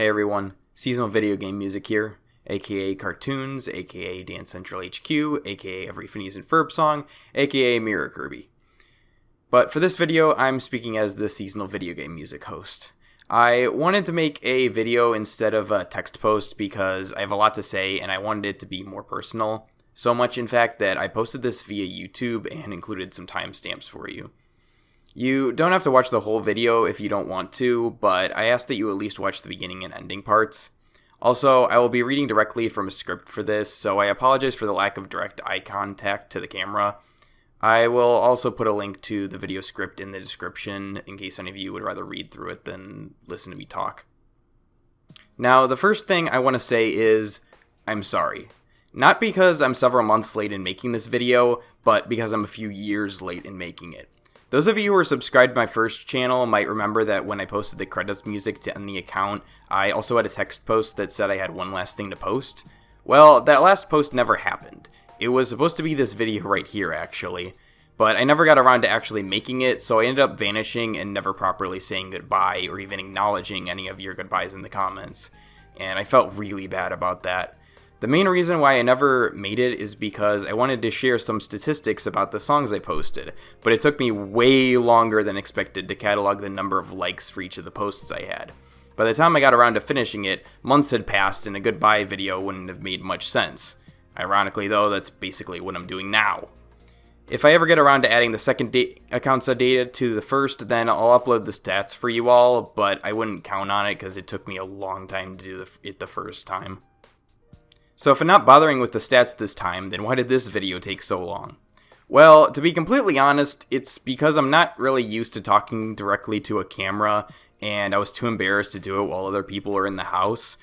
Hey everyone, Seasonal Video Game Music here, aka Cartoons, aka Dance Central HQ, aka Every Phineas and Ferb song, aka Mirror Kirby. But for this video, I'm speaking as the Seasonal Video Game Music host. I wanted to make a video instead of a text post because I have a lot to say and I wanted it to be more personal. So much, in fact, that I posted this via YouTube and included some timestamps for you. You don't have to watch the whole video if you don't want to, but I ask that you at least watch the beginning and ending parts. Also, I will be reading directly from a script for this, so I apologize for the lack of direct eye contact to the camera. I will also put a link to the video script in the description in case any of you would rather read through it than listen to me talk. Now, the first thing I want to say is, I'm sorry. Not because I'm several months late in making this video, but because I'm a few years late in making it. Those of you who are subscribed to my first channel might remember that when I posted the credits music to end the account, I also had a text post that said I had one last thing to post. Well, that last post never happened. It was supposed to be this video right here, actually. But I never got around to actually making it, so I ended up vanishing and never properly saying goodbye or even acknowledging any of your goodbyes in the comments. And I felt really bad about that. The main reason why I never made it is because I wanted to share some statistics about the songs I posted, but it took me way longer than expected to catalog the number of likes for each of the posts I had. By the time I got around to finishing it, months had passed and a goodbye video wouldn't have made much sense. Ironically though, that's basically what I'm doing now. If I ever get around to adding the second account's data to the first, then I'll upload the stats for you all, but I wouldn't count on it because it took me a long time to do it the first time. So if I'm not bothering with the stats this time, then why did this video take so long? Well, to be completely honest, it's because I'm not really used to talking directly to a camera, and I was too embarrassed to do it while other people are in the house.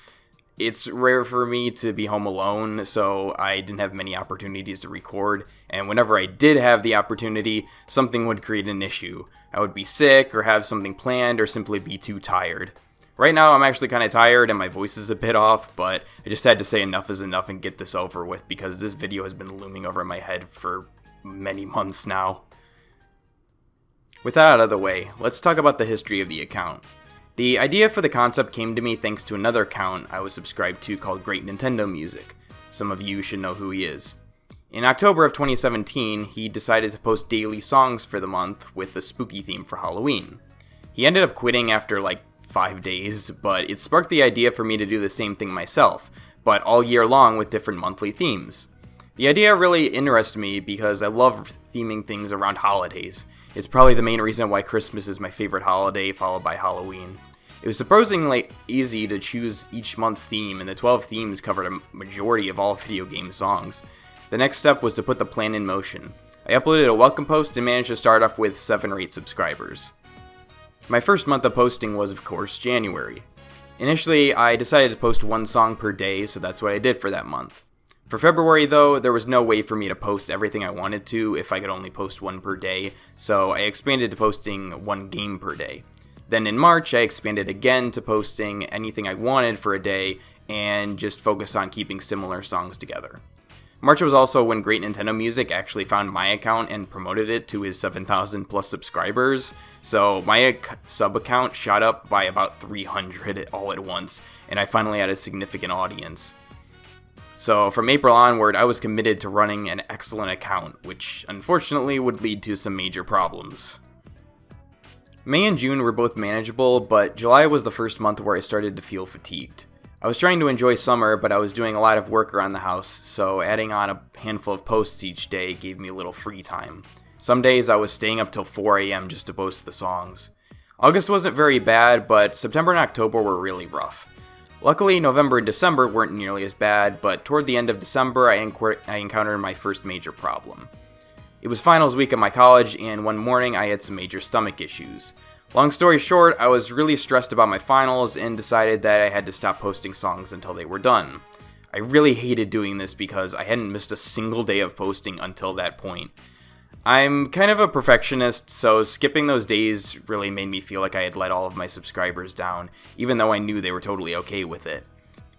It's rare for me to be home alone, so I didn't have many opportunities to record, and whenever I did have the opportunity, something would create an issue. I would be sick, or have something planned, or simply be too tired. Right now, I'm actually kind of tired and my voice is a bit off, but I just had to say enough is enough and get this over with because this video has been looming over my head for many months now. With that out of the way, let's talk about the history of the account. The idea for the concept came to me thanks to another account I was subscribed to called Great Nintendo Music. Some of you should know who he is. In October of 2017, he decided to post daily songs for the month with a spooky theme for Halloween. He ended up quitting after 5 days, but it sparked the idea for me to do the same thing myself, but all year long with different monthly themes. The idea really interested me because I love theming things around holidays. It's probably the main reason why Christmas is my favorite holiday, followed by Halloween. It was surprisingly easy to choose each month's theme, and the 12 themes covered a majority of all video game songs. The next step was to put the plan in motion. I uploaded a welcome post and managed to start off with 7 or 8 subscribers. My first month of posting was, of course, January. Initially, I decided to post 1 song per day, so that's what I did for that month. For February, though, there was no way for me to post everything I wanted to if I could only post 1 per day, so I expanded to posting 1 game per day. Then in March, I expanded again to posting anything I wanted for a day and just focus on keeping similar songs together. March was also when Great Nintendo Music actually found my account and promoted it to his 7,000 plus subscribers, so my sub account shot up by about 300 all at once, and I finally had a significant audience. So from April onward, I was committed to running an excellent account, which unfortunately would lead to some major problems. May and June were both manageable, but July was the first month where I started to feel fatigued. I was trying to enjoy summer, but I was doing a lot of work around the house, so adding on a handful of posts each day gave me a little free time. Some days I was staying up till 4 a.m. just to post the songs. August wasn't very bad, but September and October were really rough. Luckily, November and December weren't nearly as bad, but toward the end of December I encountered my first major problem. It was finals week at my college, and one morning I had some major stomach issues. Long story short, I was really stressed about my finals and decided that I had to stop posting songs until they were done. I really hated doing this because I hadn't missed a single day of posting until that point. I'm kind of a perfectionist, so skipping those days really made me feel like I had let all of my subscribers down, even though I knew they were totally okay with it.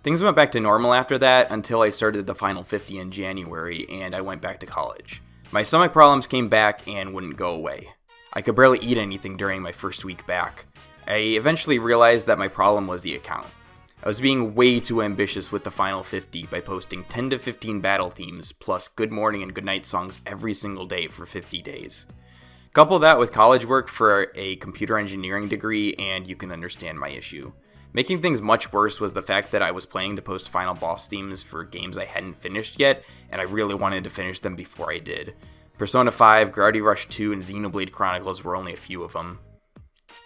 Things went back to normal after that until I started the Final 50 in January and I went back to college. My stomach problems came back and wouldn't go away. I could barely eat anything during my first week back. I eventually realized that my problem was the account. I was being way too ambitious with the final 50 by posting 10 to 15 battle themes plus good morning and good night songs every single day for 50 days. Couple that with college work for a computer engineering degree and you can understand my issue. Making things much worse was the fact that I was planning to post final boss themes for games I hadn't finished yet, and I really wanted to finish them before I did. Persona 5, Gravity Rush 2, and Xenoblade Chronicles were only a few of them.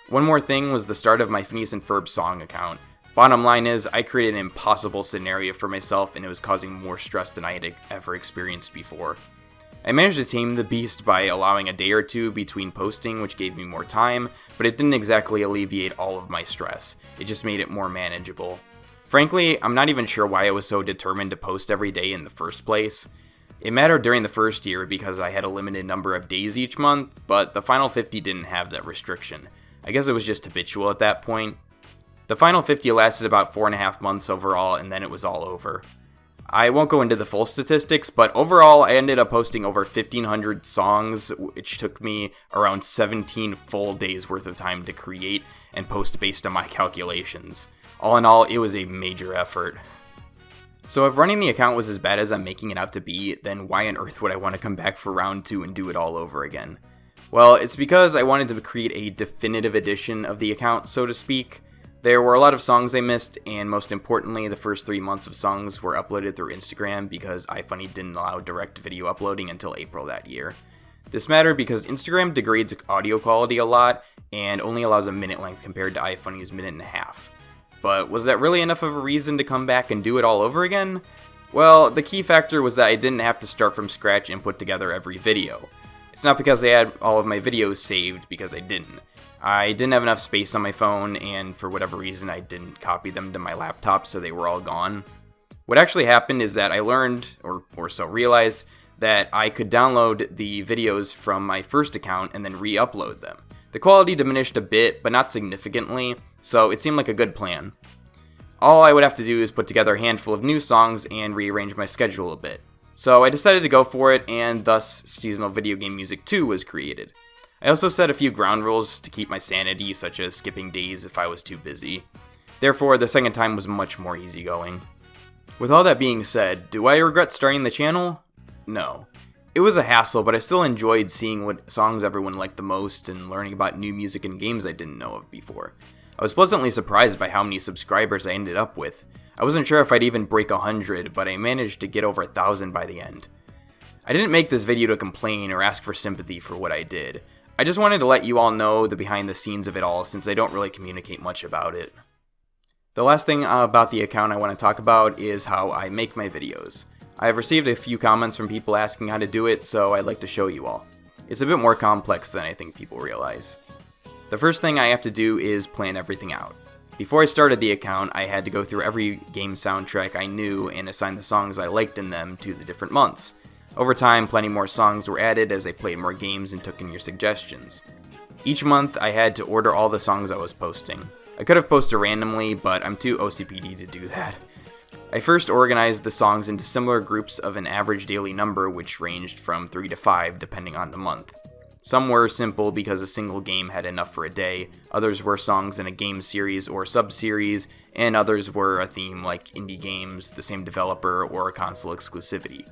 One more thing was the start of my Phineas and Ferb song account. Bottom line is, I created an impossible scenario for myself and it was causing more stress than I had ever experienced before. I managed to tame the beast by allowing a day or two between posting, which gave me more time, but it didn't exactly alleviate all of my stress. It just made it more manageable. Frankly, I'm not even sure why I was so determined to post every day in the first place. It mattered during the first year because I had a limited number of days each month, but the final 50 didn't have that restriction. I guess it was just habitual at that point. The final 50 lasted about 4.5 months overall, and then it was all over. I won't go into the full statistics, but overall I ended up posting over 1,500 songs, which took me around 17 full days worth of time to create and post based on my calculations. All in all, it was a major effort. So if running the account was as bad as I'm making it out to be, then why on earth would I want to come back for round 2 and do it all over again? Well, it's because I wanted to create a definitive edition of the account, so to speak. There were a lot of songs I missed, and most importantly, the first 3 months of songs were uploaded through Instagram because iFunny didn't allow direct video uploading until April that year. This mattered because Instagram degrades audio quality a lot and only allows a minute length compared to iFunny's minute and a half. But was that really enough of a reason to come back and do it all over again? Well, the key factor was that I didn't have to start from scratch and put together every video. It's not because I had all of my videos saved, because I didn't. I didn't have enough space on my phone, and for whatever reason I didn't copy them to my laptop, so they were all gone. What actually happened is that I learned, or so realized, that I could download the videos from my first account and then re-upload them. The quality diminished a bit, but not significantly, so it seemed like a good plan. All I would have to do is put together a handful of new songs and rearrange my schedule a bit. So I decided to go for it, and thus Seasonal Video Game Music 2 was created. I also set a few ground rules to keep my sanity, such as skipping days if I was too busy. Therefore, the second time was much more easygoing. With all that being said, do I regret starting the channel? No. It was a hassle, but I still enjoyed seeing what songs everyone liked the most and learning about new music and games I didn't know of before. I was pleasantly surprised by how many subscribers I ended up with. I wasn't sure if I'd even break 100, but I managed to get over 1,000 by the end. I didn't make this video to complain or ask for sympathy for what I did. I just wanted to let you all know the behind the scenes of it all, since I don't really communicate much about it. The last thing about the account I want to talk about is how I make my videos. I have received a few comments from people asking how to do it, so I'd like to show you all. It's a bit more complex than I think people realize. The first thing I have to do is plan everything out. Before I started the account, I had to go through every game soundtrack I knew and assign the songs I liked in them to the different months. Over time, plenty more songs were added as I played more games and took in your suggestions. Each month, I had to order all the songs I was posting. I could have posted randomly, but I'm too OCPD to do that. I first organized the songs into similar groups of an average daily number, which ranged from 3 to 5 depending on the month. Some were simple because a single game had enough for a day, others were songs in a game series or sub-series, and others were a theme like indie games, the same developer, or a console exclusivity.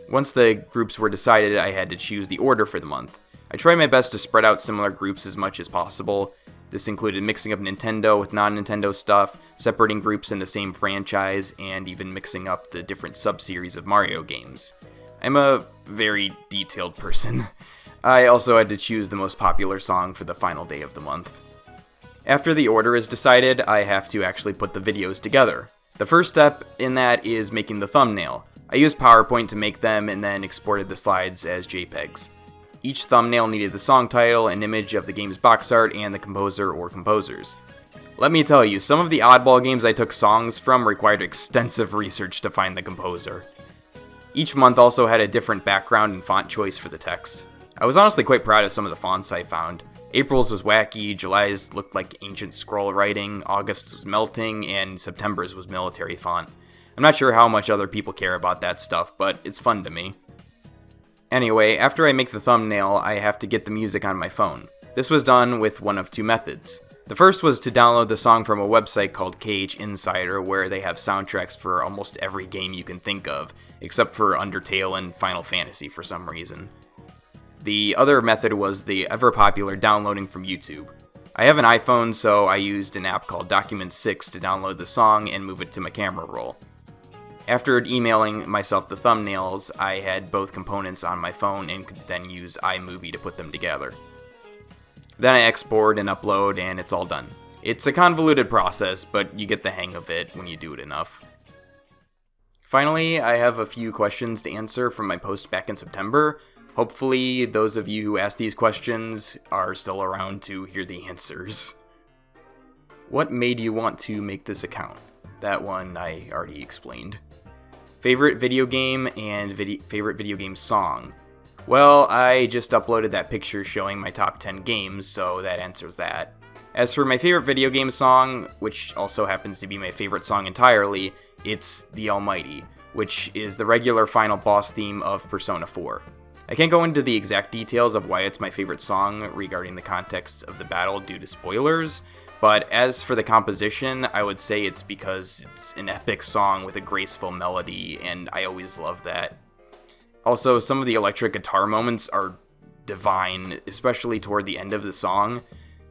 Once the groups were decided, I had to choose the order for the month. I tried my best to spread out similar groups as much as possible. This included mixing up Nintendo with non-Nintendo stuff, separating groups in the same franchise, and even mixing up the different sub-series of Mario games. I'm a very detailed person. I also had to choose the most popular song for the final day of the month. After the order is decided, I have to actually put the videos together. The first step in that is making the thumbnail. I used PowerPoint to make them and then exported the slides as JPEGs. Each thumbnail needed the song title, an image of the game's box art, and the composer or composers. Let me tell you, some of the oddball games I took songs from required extensive research to find the composer. Each month also had a different background and font choice for the text. I was honestly quite proud of some of the fonts I found. April's was wacky, July's looked like ancient scroll writing, August's was melting, and September's was military font. I'm not sure how much other people care about that stuff, but it's fun to me. Anyway, after I make the thumbnail, I have to get the music on my phone. This was done with one of two methods. The first was to download the song from a website called KH Insider, where they have soundtracks for almost every game you can think of, except for Undertale and Final Fantasy for some reason. The other method was the ever-popular downloading from YouTube. I have an iPhone, so I used an app called Document 6 to download the song and move it to my camera roll. After emailing myself the thumbnails, I had both components on my phone and could then use iMovie to put them together. Then I export and upload, and it's all done. It's a convoluted process, but you get the hang of it when you do it enough. Finally, I have a few questions to answer from my post back in September. Hopefully, those of you who asked these questions are still around to hear the answers. What made you want to make this account? That one I already explained. Favorite video game and favorite video game song? Well, I just uploaded that picture showing my top 10 games, so that answers that. As for my favorite video game song, which also happens to be my favorite song entirely, it's The Almighty, which is the regular final boss theme of Persona 4. I can't go into the exact details of why it's my favorite song regarding the context of the battle due to spoilers, but as for the composition, I would say it's because it's an epic song with a graceful melody, and I always love that. Also, some of the electric guitar moments are divine, especially toward the end of the song.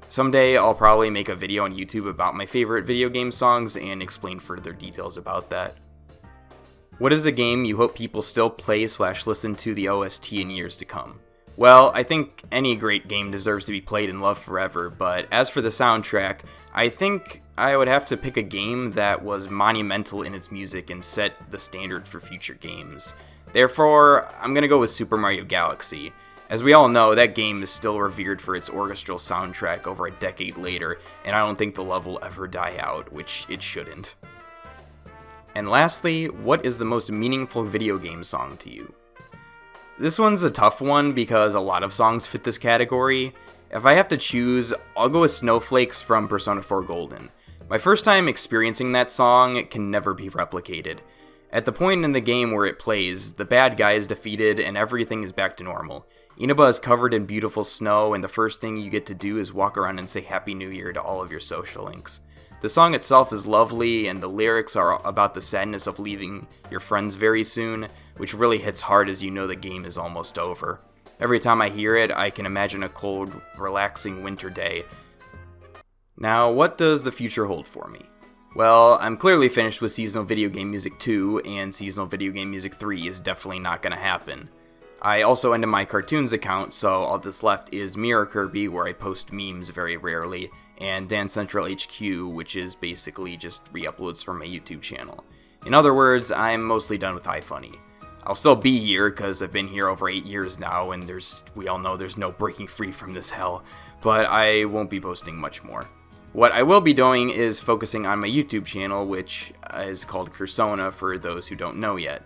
Someday I'll probably make a video on YouTube about my favorite video game songs and explain further details about that. What is a game you hope people still play/listen to the OST in years to come? Well, I think any great game deserves to be played and loved forever, but as for the soundtrack, I think I would have to pick a game that was monumental in its music and set the standard for future games. Therefore, I'm gonna go with Super Mario Galaxy. As we all know, that game is still revered for its orchestral soundtrack over a decade later, and I don't think the love will ever die out, which it shouldn't. And lastly, what is the most meaningful video game song to you? This one's a tough one because a lot of songs fit this category. If I have to choose, I'll go with Snowflakes from Persona 4 Golden. My first time experiencing that song can never be replicated. At the point in the game where it plays, the bad guy is defeated and everything is back to normal. Inaba is covered in beautiful snow, and the first thing you get to do is walk around and say Happy New Year to all of your social links. The song itself is lovely, and the lyrics are about the sadness of leaving your friends very soon, which really hits hard as you know the game is almost over. Every time I hear it, I can imagine a cold, relaxing winter day. Now, what does the future hold for me? Well, I'm clearly finished with Seasonal Video Game Music 2, and Seasonal Video Game Music 3 is definitely not going to happen. I also ended my cartoons account, so all that's left is Mirror Kirby, where I post memes very rarely, and Dance Central HQ, which is basically just re-uploads from my YouTube channel. In other words, I'm mostly done with iFunny. I'll still be here, because I've been here over 8 years now, and we all know there's no breaking free from this hell, but I won't be posting much more. What I will be doing is focusing on my YouTube channel, which is called Kirsona for those who don't know yet.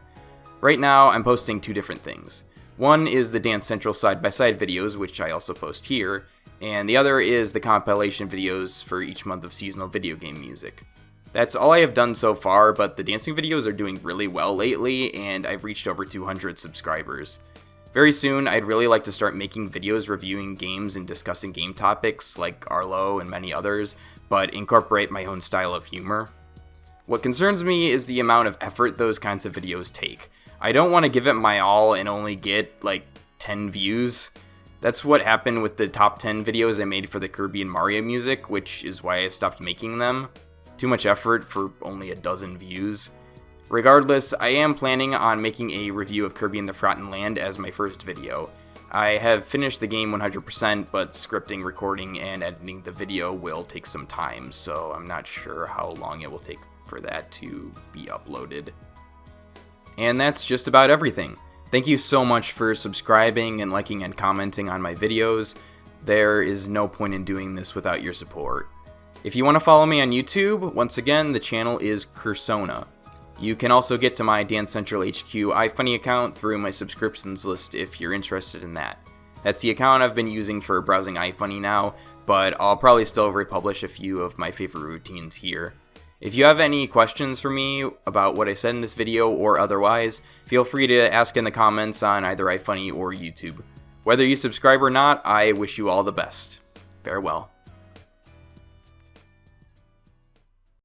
Right now, I'm posting two different things. One is the Dance Central side-by-side videos, which I also post here, and the other is the compilation videos for each month of seasonal video game music. That's all I have done so far, but the dancing videos are doing really well lately, and I've reached over 200 subscribers. Very soon, I'd really like to start making videos reviewing games and discussing game topics like Arlo and many others, but incorporate my own style of humor. What concerns me is the amount of effort those kinds of videos take. I don't want to give it my all and only get like 10 views. That's what happened with the top 10 videos I made for the Kirby and Mario music, which is why I stopped making them. Too much effort for only a dozen views. Regardless, I am planning on making a review of Kirby and the Forgotten Land as my first video. I have finished the game 100%, but scripting, recording, and editing the video will take some time, so I'm not sure how long it will take for that to be uploaded. And that's just about everything. Thank you so much for subscribing and liking and commenting on my videos. There is no point in doing this without your support. If you want to follow me on YouTube, once again, the channel is Kirsona. You can also get to my Dance Central HQ iFunny account through my subscriptions list if you're interested in that. That's the account I've been using for browsing iFunny now, but I'll probably still republish a few of my favorite routines here. If you have any questions for me about what I said in this video or otherwise, feel free to ask in the comments on either iFunny or YouTube. Whether you subscribe or not, I wish you all the best. Farewell.